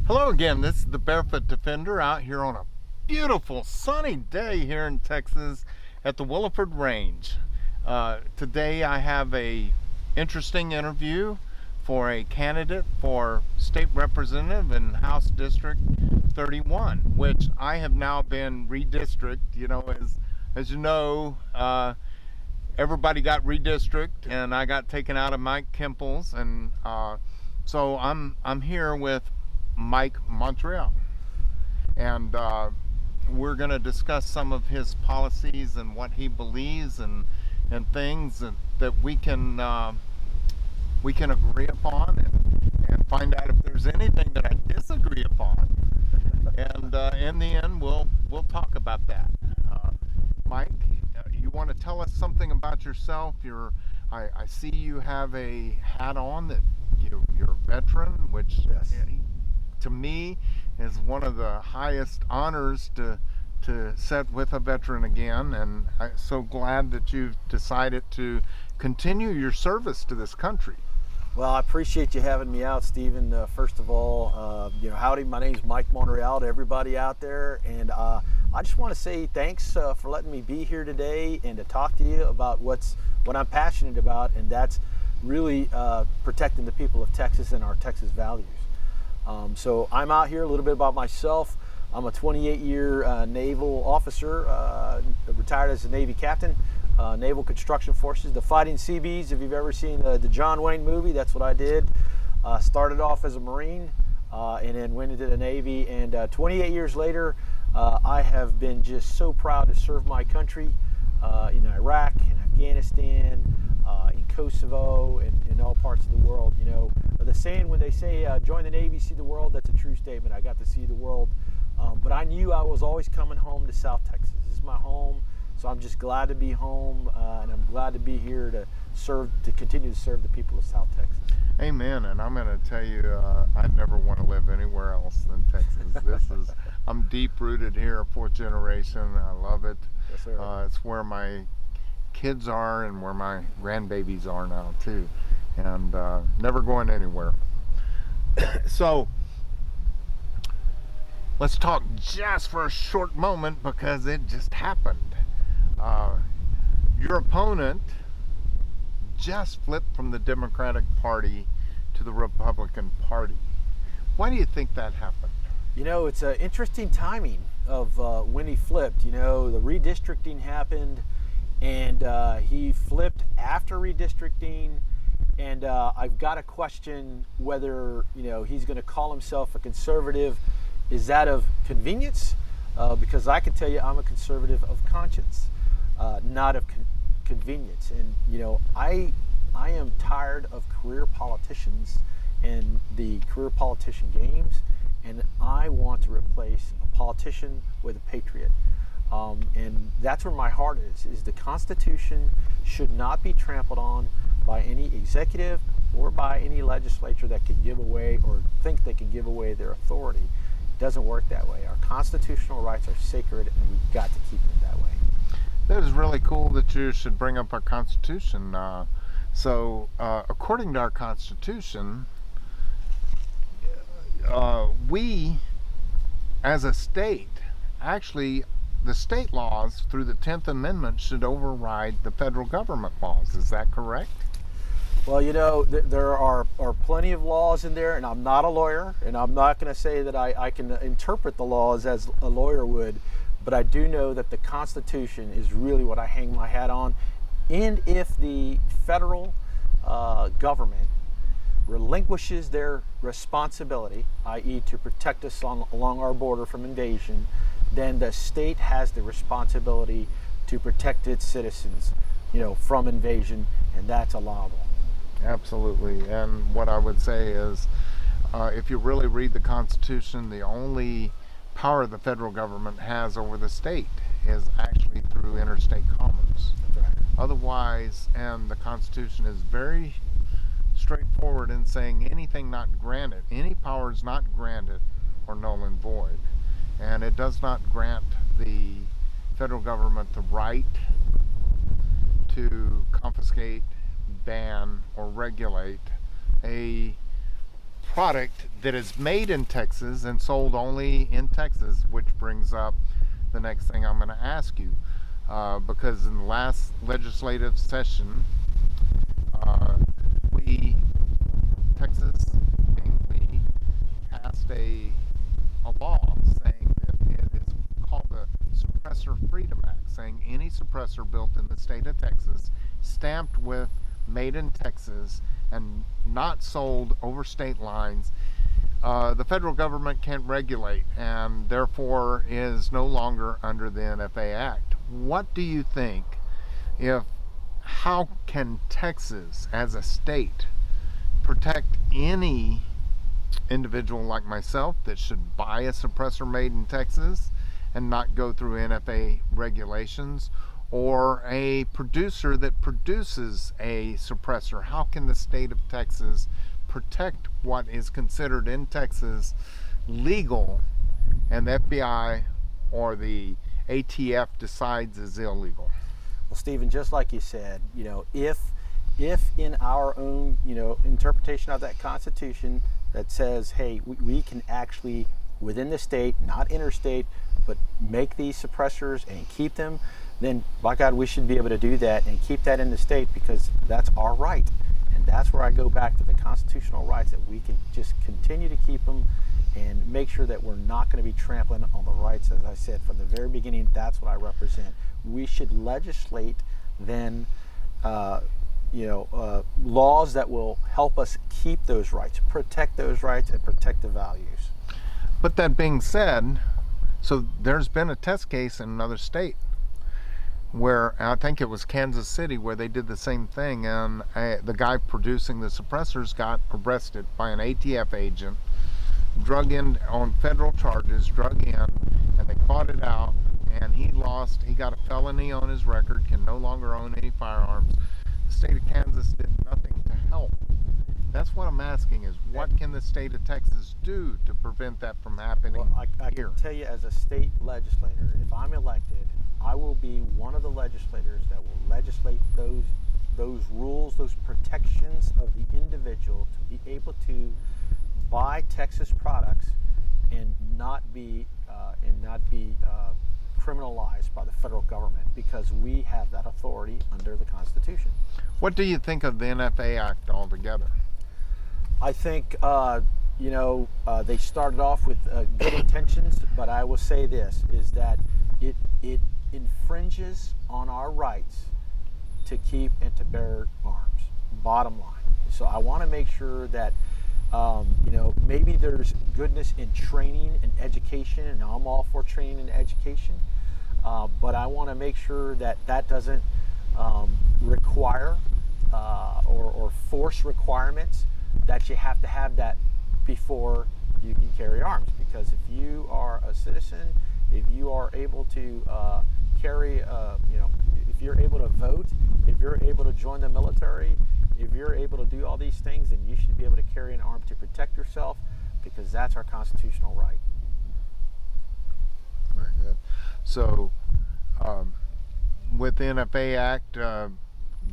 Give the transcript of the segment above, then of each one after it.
Hello again, this is the Barefoot Defender out here on a beautiful sunny day here in Texas at the Williford Range. Today I have a interesting interview for a candidate for state representative in House District 31, which I have now been redistricted. As you know, everybody got redistricted and I got taken out of Mike Kemple's, and so I'm here with Mike Monreal, and we're going to discuss some of his policies and what he believes and things that we can agree upon, and find out if there's anything that I disagree upon, and in the end we'll talk about that. Mike, you want to tell us something about yourself? I see you have a hat on that you're a veteran, which Yes. to me is one of the highest honors to sit with a veteran again, and I'm so glad that you've decided to continue your service to this country. Well, I appreciate you having me out, Stephen. First of all, howdy. My name's Mike Monreal to everybody out there, and I just want to say thanks for letting me be here today and to talk to you about what I'm passionate about, and that's really protecting the people of Texas and our Texas values. So I'm out here. A little bit about myself. I'm a 28-year naval officer, retired as a Navy captain, Naval Construction Forces, the Fighting Seabees. If you've ever seen the John Wayne movie, that's what I did. Started off as a Marine and then went into the Navy. And 28 years later, I have been just so proud to serve my country in Iraq, in Afghanistan, in Kosovo, and in all parts of the world. You know, the saying when they say join the Navy, see the world, that's a true statement. I got to see the world, but I knew I was always coming home to South Texas. This is my home, so I'm just glad to be home, and I'm glad to be here to continue to serve the people of South Texas. Amen. And I'm going to tell you, I'd never want to live anywhere else than Texas. I'm deep rooted here, fourth generation. I love it. Yes, sir. It's where my kids are and where my grandbabies are now too, and never going anywhere. So let's talk just for a short moment, because it just happened. Your opponent just flipped from the Democratic Party to the Republican Party. Why do you think that happened? You know, it's an interesting timing of when he flipped. You know, the redistricting happened, and he flipped after redistricting, and I've got to question whether, he's going to call himself a conservative. Is that of convenience? Because I can tell you I'm a conservative of conscience, not of convenience. And, I am tired of career politicians and the career politician games, and I want to replace a politician with a patriot. And that's where my heart is the Constitution should not be trampled on by any executive or by any legislature that can give away or think they can give away their authority. It doesn't work that way. Our constitutional rights are sacred, and we've got to keep them that way. That is really cool that you should bring up our Constitution. So according to our Constitution, we as a state, actually the state laws through the 10th Amendment should override the federal government laws. Is that correct? Well, there are plenty of laws in there, and I'm not a lawyer, and I'm not going to say that I can interpret the laws as a lawyer would, but I do know that the Constitution is really what I hang my hat on. And if the federal government relinquishes their responsibility, i.e. to protect us along our border from invasion, then the state has the responsibility to protect its citizens, from invasion, and that's allowable. Absolutely. And what I would say is, if you really read the Constitution, the only power the federal government has over the state is actually through interstate commerce. That's right. Otherwise, and the Constitution is very straightforward in saying anything not granted, any powers not granted are null and void. And it does not grant the federal government the right to confiscate, ban, or regulate a product that is made in Texas and sold only in Texas, which brings up the next thing I'm going to ask you. Because in the last legislative session, Texas, we passed a law saying that it is called the Suppressor Freedom Act, saying any suppressor built in the state of Texas, stamped with made in Texas, and not sold over state lines, the federal government can't regulate and therefore is no longer under the NFA Act. What do you think, how can Texas as a state protect any individual like myself that should buy a suppressor made in Texas and not go through NFA regulations, or a producer that produces a suppressor? How can the state of Texas protect what is considered in Texas legal and the FBI or the ATF decides is illegal? Well, Stephen, just like you said, if in our own, interpretation of that Constitution that says, hey, we can actually, within the state, not interstate, but make these suppressors and keep them, then by God, we should be able to do that and keep that in the state, because that's our right. And that's where I go back to the constitutional rights, that we can just continue to keep them and make sure that we're not going to be trampling on the rights. As I said from the very beginning, that's what I represent. We should legislate then laws that will help us keep those rights, protect those rights, and protect the values. But that being said, so there's been a test case in another state where, I think it was Kansas City, where they did the same thing, and the guy producing the suppressors got arrested by an ATF agent, drug in on federal charges, and they fought it out, and he got a felony on his record, can no longer own any firearms. The state of Kansas did nothing to help. That's what I'm asking, is what can the state of Texas do to prevent that from happening? Well, I can tell you, as a state legislator, if I'm elected, I will be one of the legislators that will legislate those rules, those protections of the individual to be able to buy Texas products and not be criminalized by the federal government, because we have that authority under the Constitution. What do you think of the NFA Act altogether? I think they started off with good intentions, but I will say this, is that it infringes on our rights to keep and to bear arms, bottom line. So I want to make sure that maybe there's goodness in training and education, and I'm all for training and education, but I want to make sure that doesn't require or force requirements that you have to have that before you can carry arms. Because if you are a citizen, if you are able to carry, if you're able to vote, if you're able to join the military, if you're able to do all these things, then you should be able to carry an arm to protect yourself, because that's our constitutional right. Very good. So, with the NFA Act,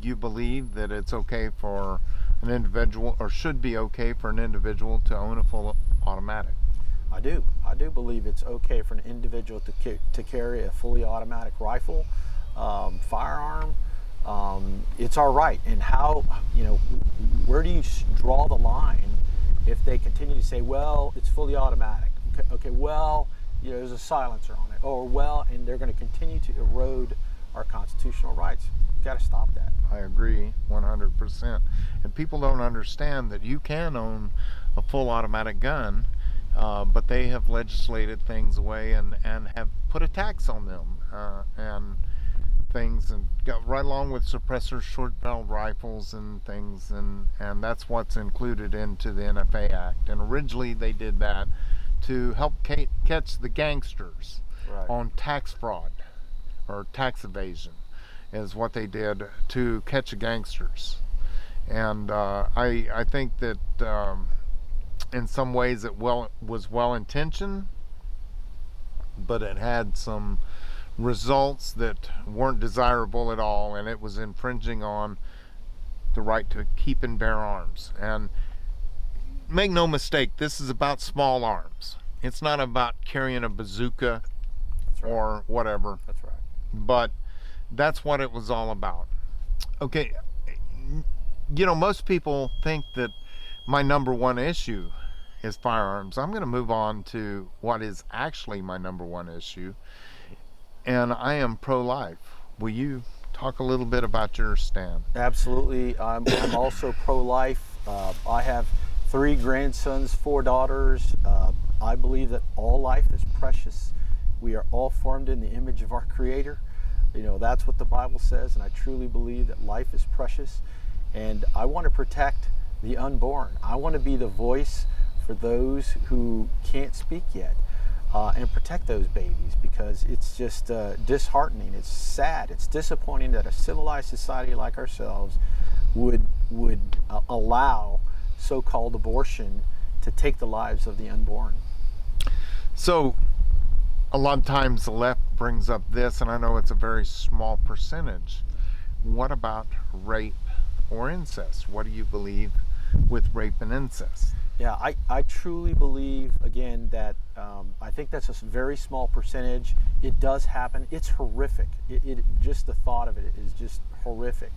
you believe that it's okay for an individual, or should be okay for an individual, to own a full automatic? I do believe it's okay for an individual to carry a fully automatic rifle, firearm. It's our right. And how, where do you draw the line if they continue to say, well, it's fully automatic? Okay, well, there's a silencer on it, or and they're going to continue to erode our constitutional rights. You've got to stop that. I agree 100%. And people don't understand that you can own a full automatic gun, but they have legislated things away and have put a tax on them and things, and got right along with suppressors, short-barreled rifles and things, and that's what's included into the NFA Act. And originally they did that to help catch the gangsters on tax fraud or tax evasion, is what they did to catch the gangsters. And I think that in some ways it was well intentioned, but it had some results that weren't desirable at all, and it was infringing on the right to keep and bear arms. And make no mistake, this is about small arms. It's not about carrying a bazooka That's right. or whatever, That's right. but that's what it was all about. Okay, most people think that my number one issue is firearms. I'm going to move on to what is actually my number one issue, and I am pro-life. Will you talk a little bit about your stand? Absolutely. I'm also pro-life. I have 3 grandsons, 4 daughters. I believe that all life is precious. We are all formed in the image of our Creator. That's what the Bible says, and I truly believe that life is precious. And I want to protect the unborn. I want to be the voice for those who can't speak yet, and protect those babies, because it's just disheartening. It's sad. It's disappointing that a civilized society like ourselves would allow so-called abortion to take the lives of the unborn. So a lot of times the left brings up this, and I know it's a very small percentage. What about rape or incest? What do you believe with rape and incest? Yeah, I truly believe, again, that I think that's a very small percentage. It does happen. It's horrific. Just the thought of it is just horrific.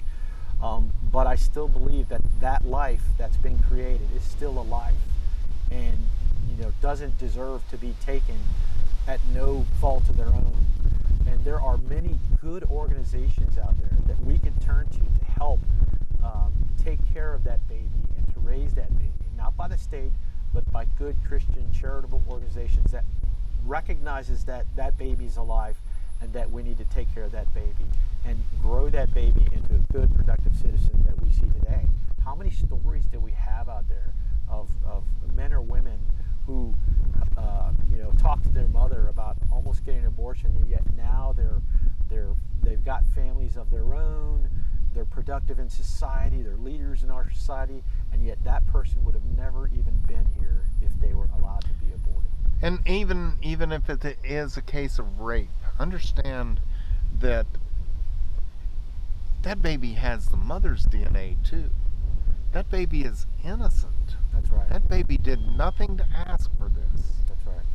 But I still believe that life that's been created is still a life, and doesn't deserve to be taken at no fault of their own. And there are many good organizations out there that we can turn to help take care of that baby and to raise that baby, not by the state, but by good Christian charitable organizations that recognizes that that baby's alive and that we need to take care of that baby and grow that baby into a good, productive citizen that we see today. How many stories do we have out there of men or women who talk to their mother about almost getting an abortion, and yet now they've got families of their own, they're productive in society, they're leaders in our society, and yet that person would have never even been here if they were allowed to be aborted. And even if it is a case of rape, understand that that baby has the mother's DNA too. That baby is innocent. That's right. That baby did nothing to ask for this. That's right.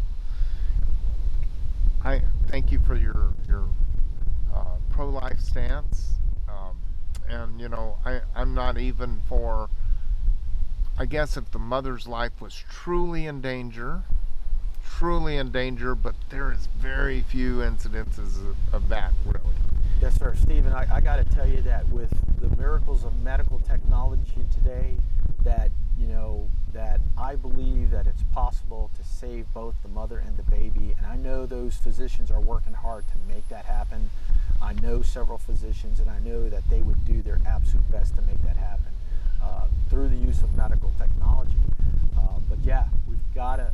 I thank you for your pro-life stance, and I'm not even for. I guess if the mother's life was truly in danger, but there is very few incidences of that, really. Yes, sir. Stephen, I got to tell you that with the miracles of medical technology today, that that I believe that it's possible to save both the mother and the baby, and I know those physicians are working hard to make that happen. I know several physicians, and I know that they would do their absolute best to make that happen through the use of medical technology. But yeah, we've got to,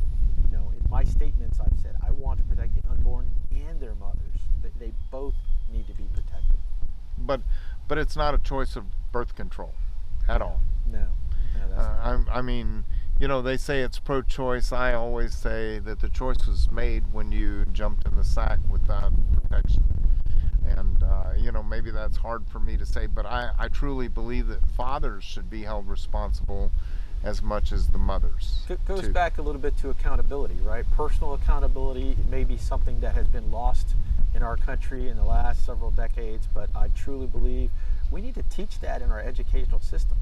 in my statements I've said I want to protect the unborn and their mothers. They both need to be protected. But it's not a choice of birth control at all. No, that's I mean, they say it's pro-choice. I always say that the choice was made when you jumped in the sack without protection. And, maybe that's hard for me to say, but I truly believe that fathers should be held responsible as much as the mothers. It goes too. back a little bit to accountability, right? Personal accountability may be something that has been lost in our country in the last several decades, but I truly believe we need to teach that in our educational system.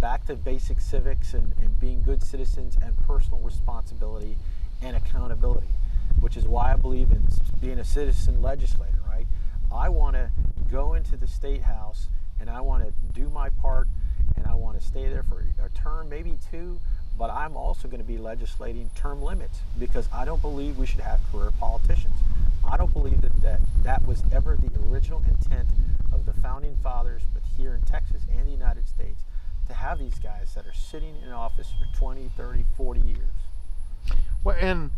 Back to basic civics and being good citizens and personal responsibility and accountability, which is why I believe in being a citizen legislator, right? I want to go into the State House and I want to do my part, and I want to stay there for a term, maybe 2, but I'm also going to be legislating term limits, because I don't believe we should have career politicians. I don't believe that was ever the original intent of the founding fathers, but here in Texas and the United States, to have these guys that are sitting in office for 20, 30, 40 years. Well, and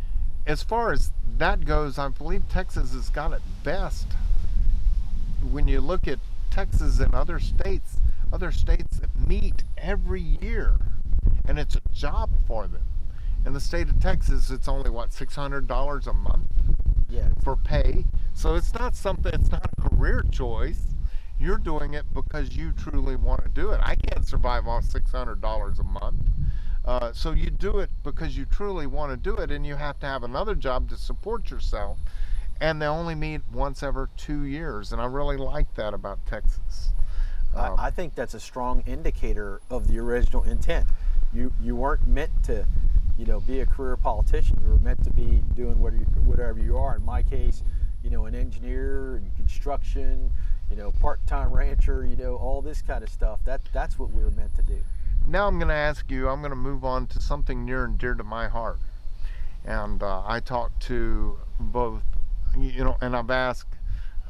as far as that goes, I believe Texas has got it best. When you look at Texas and other states that meet every year, and it's a job for them. In the state of Texas, it's only $600 a month for pay. So it's not a career choice. You're doing it because you truly want to do it. I can't survive off $600 a month. So you do it because you truly want to do it, and you have to have another job to support yourself. And they only meet once every 2 years, and I really like that about Texas. I think that's a strong indicator of the original intent. You weren't meant to, be a career politician. You were meant to be doing whatever you are. In my case, an engineer in construction, part-time rancher, all this kind of stuff. That's what we were meant to do. Now I'm going to ask you. I'm going to move on to something near and dear to my heart. And I talked to both, and I've asked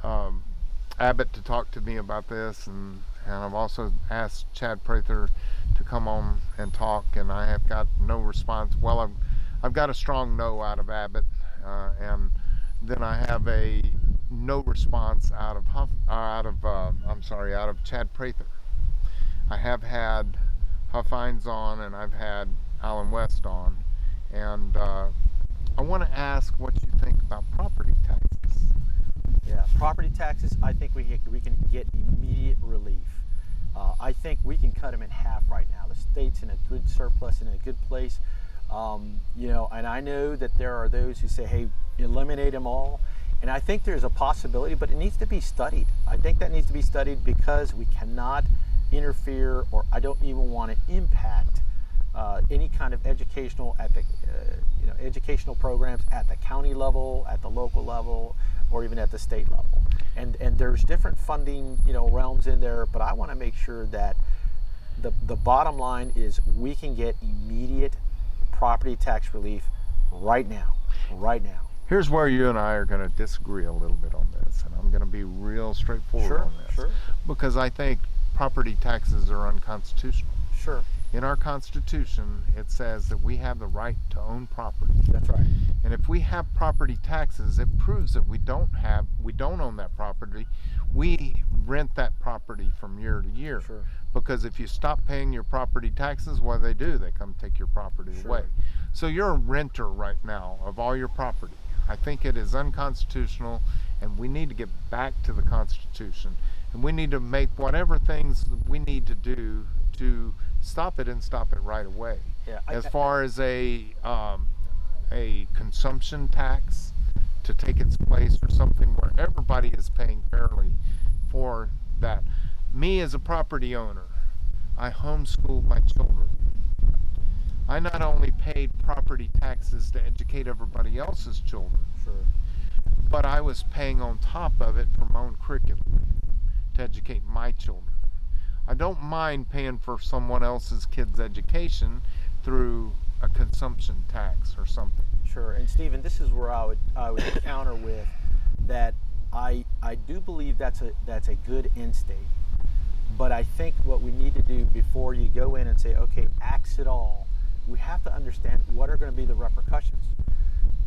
Abbott to talk to me about this, and I've also asked Chad Prather to come on and talk, and I have got no response. Well, I've got a strong no out of Abbott, and then I have a no response out of Chad Prather. I have had Huffines on, and I've had Alan West on, and I want to ask what you think about property taxes. Yeah, property taxes, I think we can get immediate relief. I think we can cut them in half right now. The state's in a good surplus, in a good place. And I know that there are those who say, hey, eliminate them all. And I think there's a possibility, but it needs to be studied. I think that needs to be studied because we cannot interfere, or I don't even want to impact any kind of educational educational programs at the county level, at the local level, or even at the state level. And there's different funding realms in there, but I want to make sure that the bottom line is we can get immediate property tax relief right now. Here's where you and I are going to disagree a little bit on this, and I'm going to be real straightforward on this. Sure. Because I think property taxes are unconstitutional. Sure. In our Constitution, it says that we have the right to own property. That's right. And if we have property taxes, it proves that we don't own that property. We rent that property from year to year. Sure. Because if you stop paying your property taxes, what do? They come take your property away. So you're a renter right now of all your property. I think it is unconstitutional, and we need to get back to the Constitution, and we need to make whatever things we need to do to stop it, and stop it right away. Yeah, as far as a consumption tax to take its place, or something where everybody is paying fairly for that. Me as a property owner, I homeschooled my children. I not only paid property taxes to educate everybody else's children, Sure. but I was paying on top of it for my own curriculum to educate my children. I don't mind paying for someone else's kid's education through a consumption tax or something. Sure. And Stephen, this is where I would counter with that. I do believe that's a good end state. But I think what we need to do before you go in and say, okay, axe it all, we have to understand what are going to be the repercussions.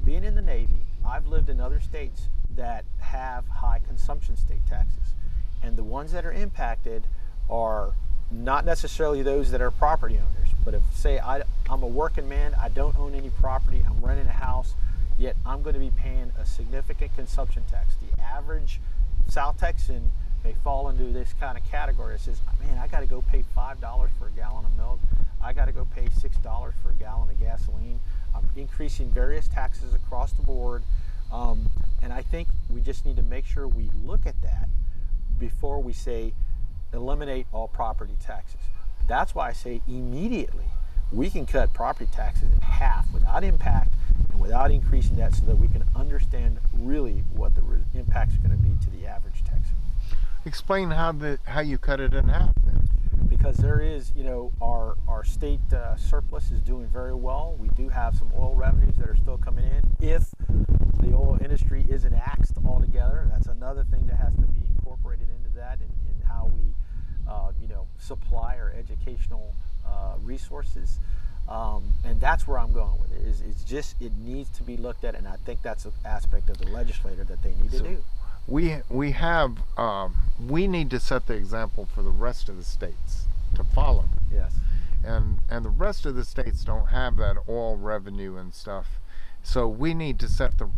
Being in the Navy, I've lived in other states that have high consumption state taxes. And the ones that are impacted are not necessarily those that are property owners. But if, say, I'm a working man, I don't own any property, I'm renting a house, yet I'm going to be paying a significant consumption tax. The average South Texan may fall into this kind of category. It says, man, I got to go pay $5 for a gallon of milk. I got to go pay $6 for a gallon of gasoline. I'm increasing various taxes across the board. And I think we just need to make sure we look at that before we say eliminate all property taxes. That's why I say immediately we can cut property taxes in half without impact and without increasing that, so that we can understand really what the impacts are going to be to the average Texan. Explain how you cut it in half then. Because there is, our state surplus is doing very well. We do have some oil revenues that are still coming in. If the oil industry isn't axed altogether, that's another thing that has to be incorporated into that, in how we, supply our educational resources. And that's where I'm going with it. It needs to be looked at, and I think that's an aspect of the legislator that they need to do. We need to set the example for the rest of the states to follow. Yes. And the rest of the states don't have that oil revenue and stuff. So we need to set an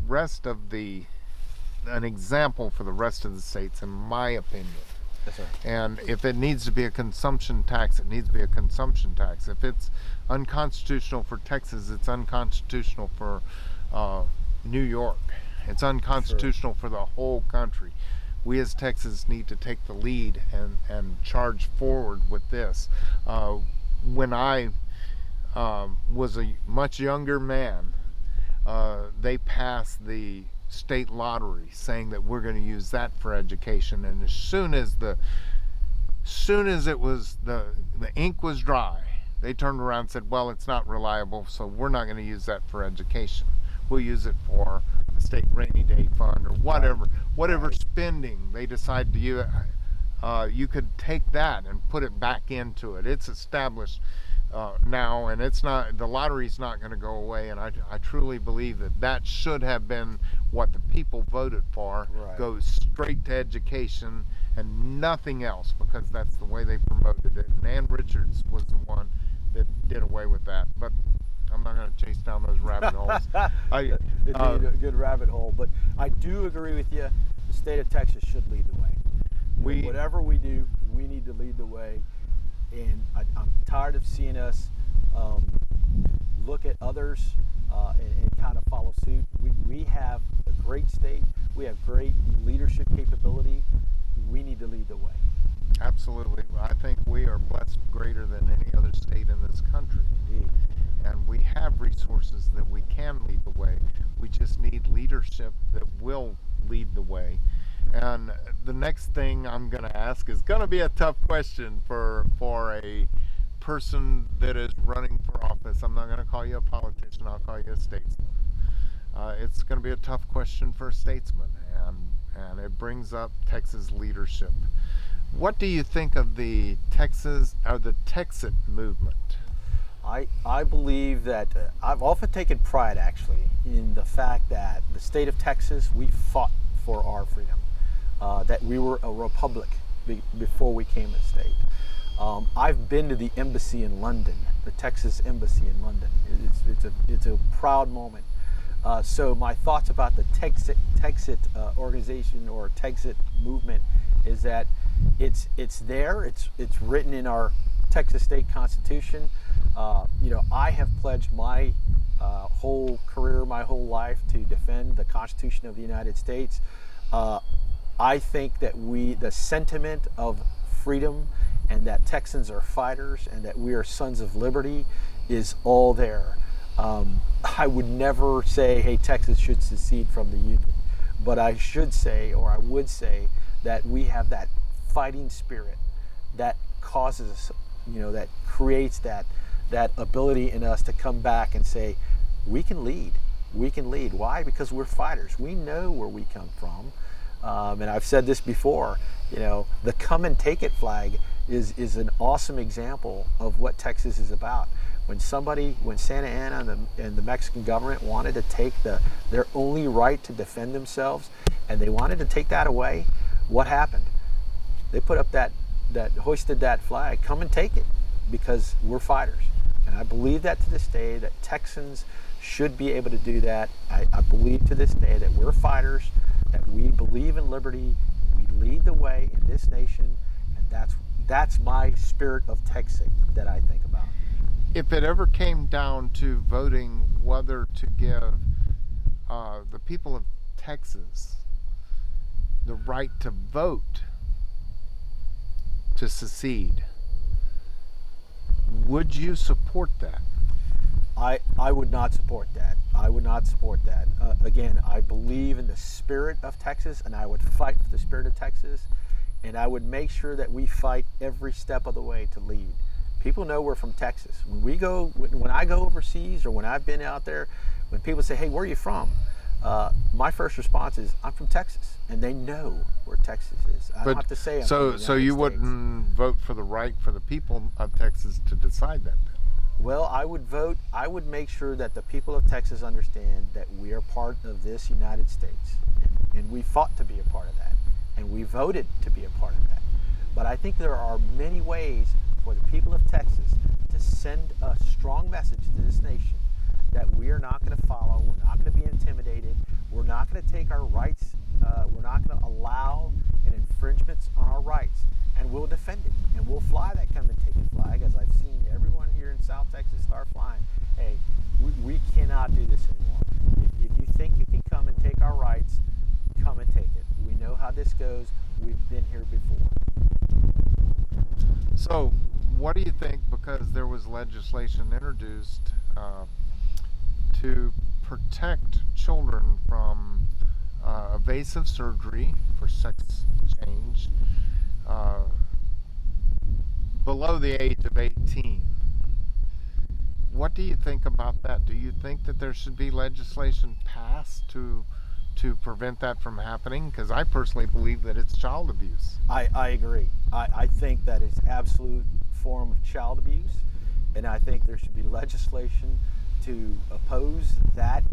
example for the rest of the states, in my opinion. Yes, sir. And if it needs to be a consumption tax, it needs to be a consumption tax. If it's unconstitutional for Texas, it's unconstitutional for New York. It's unconstitutional for the whole country. We as Texas need to take the lead and charge forward with this. When I was a much younger man, they passed the state lottery saying that we're going to use that for education, and as soon as it was the ink was dry, they turned around and said, well, it's not reliable, so we're not going to use that for education. We'll use it for the state rainy day fund or whatever Right. spending they decide to use. You could take that and put it back into it. It's established now, and it's not, the lottery's not going to go away, and I truly believe that should have been what the people voted for. Right. Goes straight to education and nothing else, because that's the way they promoted it. And Ann Richards was the one that did away with that, but I'm not going to chase down those rabbit holes. It'd be a good rabbit hole, but I do agree with you. The state of Texas should lead the way. Whatever we do, we need to lead the way. And I'm tired of seeing us look at others and kind of follow suit. We have a great state. We have great leadership capability. We need to lead the way. Absolutely. I think we are blessed greater than any other state in this country. Indeed. And we have resources that we can lead the way. We just need leadership that will lead the way. And the next thing I'm going to ask is going to be a tough question for a person that is running for office. I'm not going to call you a politician. I'll call you a statesman. It's going to be a tough question for a statesman, and it brings up Texas leadership. What do you think of the Texit movement? I believe that I've often taken pride, actually, in the fact that the state of Texas, we fought for our freedom, that we were a republic before we came a state. I've been to the embassy in London, the Texas embassy in London. It's a proud moment. So my thoughts about the Texit organization or Texit movement is that it's there. It's written in our Texas state constitution. I have pledged my whole career, my whole life to defend the Constitution of the United States. I think that the sentiment of freedom and that Texans are fighters and that we are sons of liberty is all there. I would never say, hey, Texas should secede from the Union, but I should say, or I would say, that we have that fighting spirit that causes, that creates that ability in us to come back and say, we can lead. We can lead. Why? Because we're fighters. We know where we come from. And I've said this before, the come and take it flag is an awesome example of what Texas is about. When Santa Anna and the Mexican government wanted to take their only right to defend themselves, and they wanted to take that away, what happened? They put up hoisted that flag, come and take it, because we're fighters. And I believe that to this day, that Texans should be able to do that. I believe to this day that we're fighters, that we believe in liberty, we lead the way in this nation, and that's my spirit of Texas that I think about. If it ever came down to voting whether to give the people of Texas the right to vote to secede, would you support that? I would not support that. I would not support that. Again, I believe in the spirit of Texas, and I would fight for the spirit of Texas, and I would make sure that we fight every step of the way to lead. People know we're from Texas. When I go overseas, or when I've been out there, when people say, hey, where are you from? My first response is, I'm from Texas, and they know where Texas is. I don't have to say I'm from the United So you States. wouldn't vote for the right for the people of Texas to decide that then? Well, I would make sure that the people of Texas understand that we are part of this United States, and we fought to be a part of that, and we voted to be a part of that. But I think there are many ways for the people of Texas to send a strong message to this nation that we are not going to follow, we're not going to be intimidated, we're not going to take our rights, we're not going to allow and infringe infringements on our rights, and we'll defend it, and we'll fly that come and take it flag, as I've seen everyone here in South Texas start flying. Hey, we cannot do this anymore. If you think you can come and take our rights, come and take it. We know how this goes. We've been here before. So, what do you think, because there was legislation introduced to protect children from evasive surgery for sex change below the age of 18? What do you think about that? Do you think that there should be legislation passed to prevent that from happening? Because I personally believe that it's child abuse. I agree. I think that is absolute form of child abuse, and I think there should be legislation to oppose that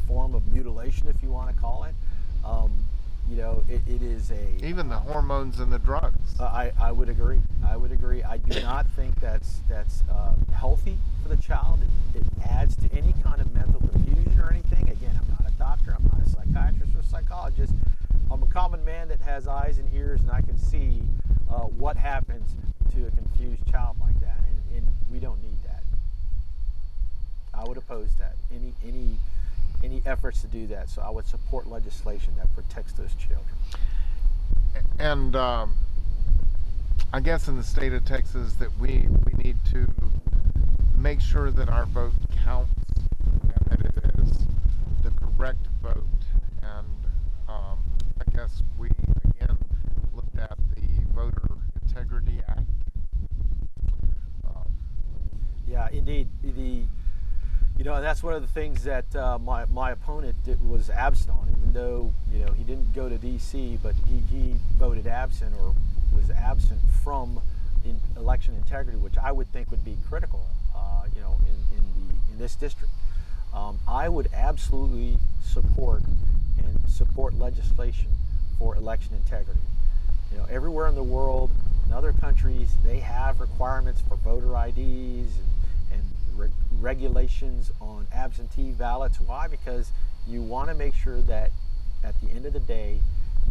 form of mutilation, if you want to call it. You know, it is a... Even the hormones and the drugs. I would agree. I would agree. I do not think that's healthy for the child. It adds to any kind of mental confusion or anything. Again, I'm not a doctor. I'm not a psychiatrist or psychologist. I'm a common man that has eyes and ears, and I can see what happens to a confused child like that, and we don't need that. I would oppose that. Any efforts to do that. So I would support legislation that protects those children. And I guess in the state of Texas that we need to make sure that our vote counts and that it is the correct vote. And I guess we again looked at the Voter Integrity Act. Yeah, indeed. You know, and that's one of the things that my opponent was absent on, even though, you know, he didn't go to D.C., but he voted absent, or was absent from election integrity, which I would think would be critical, you know, in this district. I would absolutely support legislation for election integrity. You know, everywhere in the world, in other countries, they have requirements for voter IDs and regulations on absentee ballots. Why? Because you want to make sure that at the end of the day,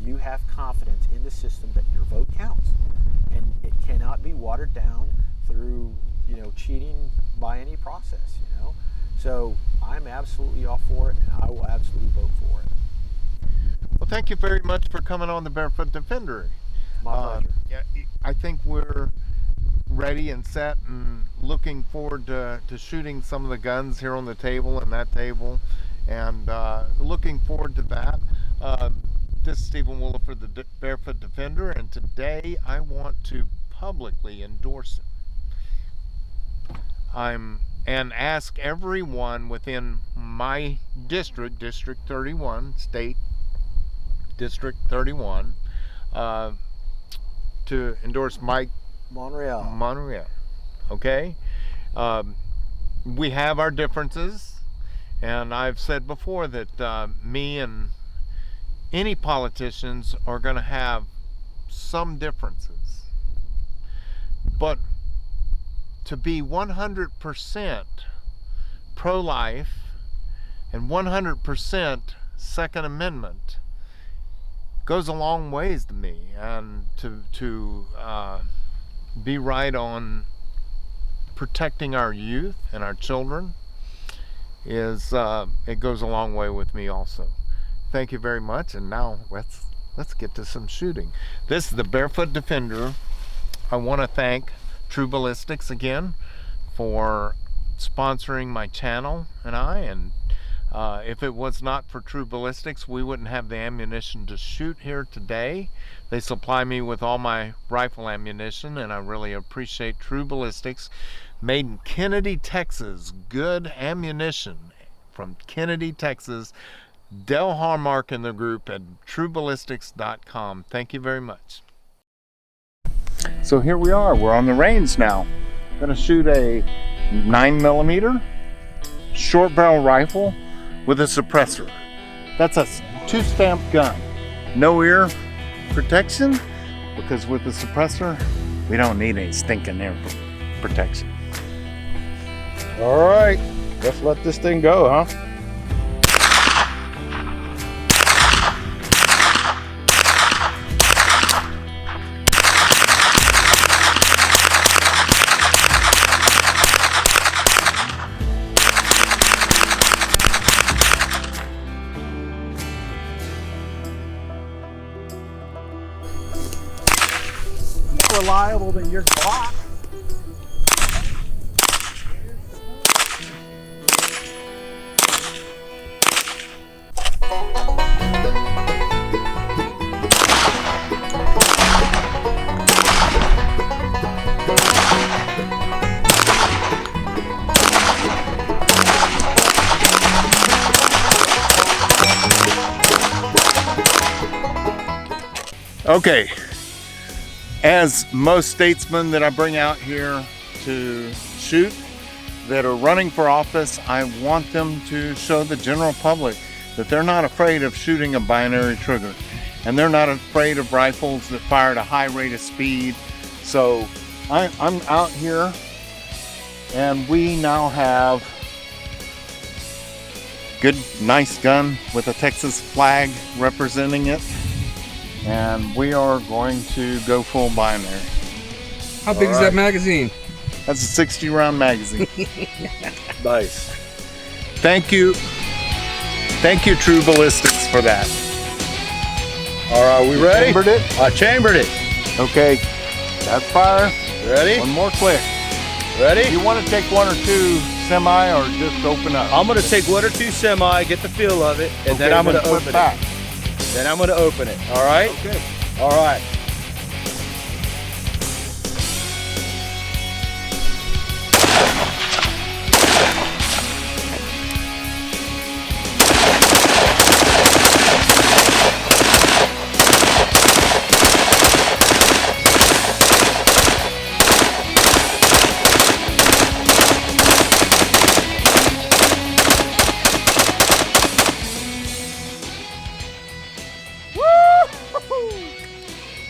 you have confidence in the system that your vote counts, and it cannot be watered down through, you know, cheating by any process. You know, so I'm absolutely all for it, and I will absolutely vote for it. Well, thank you very much for coming on the Barefoot Defender. My pleasure. Yeah, I think we're ready and set and looking forward to shooting some of the guns here on the table and that table, and looking forward to that. This is Stephen Williford, the Barefoot Defender, and today I want to publicly endorse it. And ask everyone within my district, District 31, State District 31, to endorse Mike Monreal. Okay? We have our differences, and I've said before that me and any politicians are going to have some differences. But to be 100% pro-life and 100% Second Amendment goes a long ways to me, and to be right on protecting our youth and our children is it goes a long way with me also. Thank you very much, and now let's get to some shooting. This is the Barefoot Defender. I want to thank True Ballistics again for sponsoring my channel and if it was not for True Ballistics, we wouldn't have the ammunition to shoot here today. They supply me with all my rifle ammunition, and I really appreciate True Ballistics. Made in Kennedy, Texas. Good ammunition from Kennedy, Texas. Del Harmark and the group at trueballistics.com. Thank you very much. So here we are. We're on the range now. I'm going to shoot a 9mm short barrel rifle with a suppressor. That's a 2-stamp gun. No ear protection, because with the suppressor, we don't need any stinking ear protection. All right, let's let this thing go, huh? reliable than your Glock. Okay, as most statesmen that I bring out here to shoot that are running for office, I want them to show the general public that they're not afraid of shooting a binary trigger, and they're not afraid of rifles that fire at a high rate of speed. So I'm out here, and we now have good, nice gun with a Texas flag representing it. And we are going to go full binary. How big is that magazine? That's a 60 round magazine. Nice. Thank you. Thank you, True Ballistics, for that. All right, we ready? Chambered it? I chambered it. Okay, that's fire. Ready? One more click. Ready? You want to take one or two semi or just open up? I'm gonna take one or two semi, get the feel of it, and then I'm gonna flip open back. it. Then I'm gonna open it. All right? Okay. All right.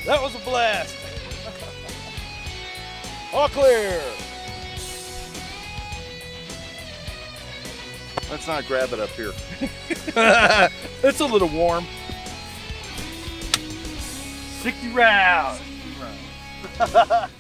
That was a blast. All clear. Let's not grab it up here. It's a little warm. 60 rounds. 60 rounds.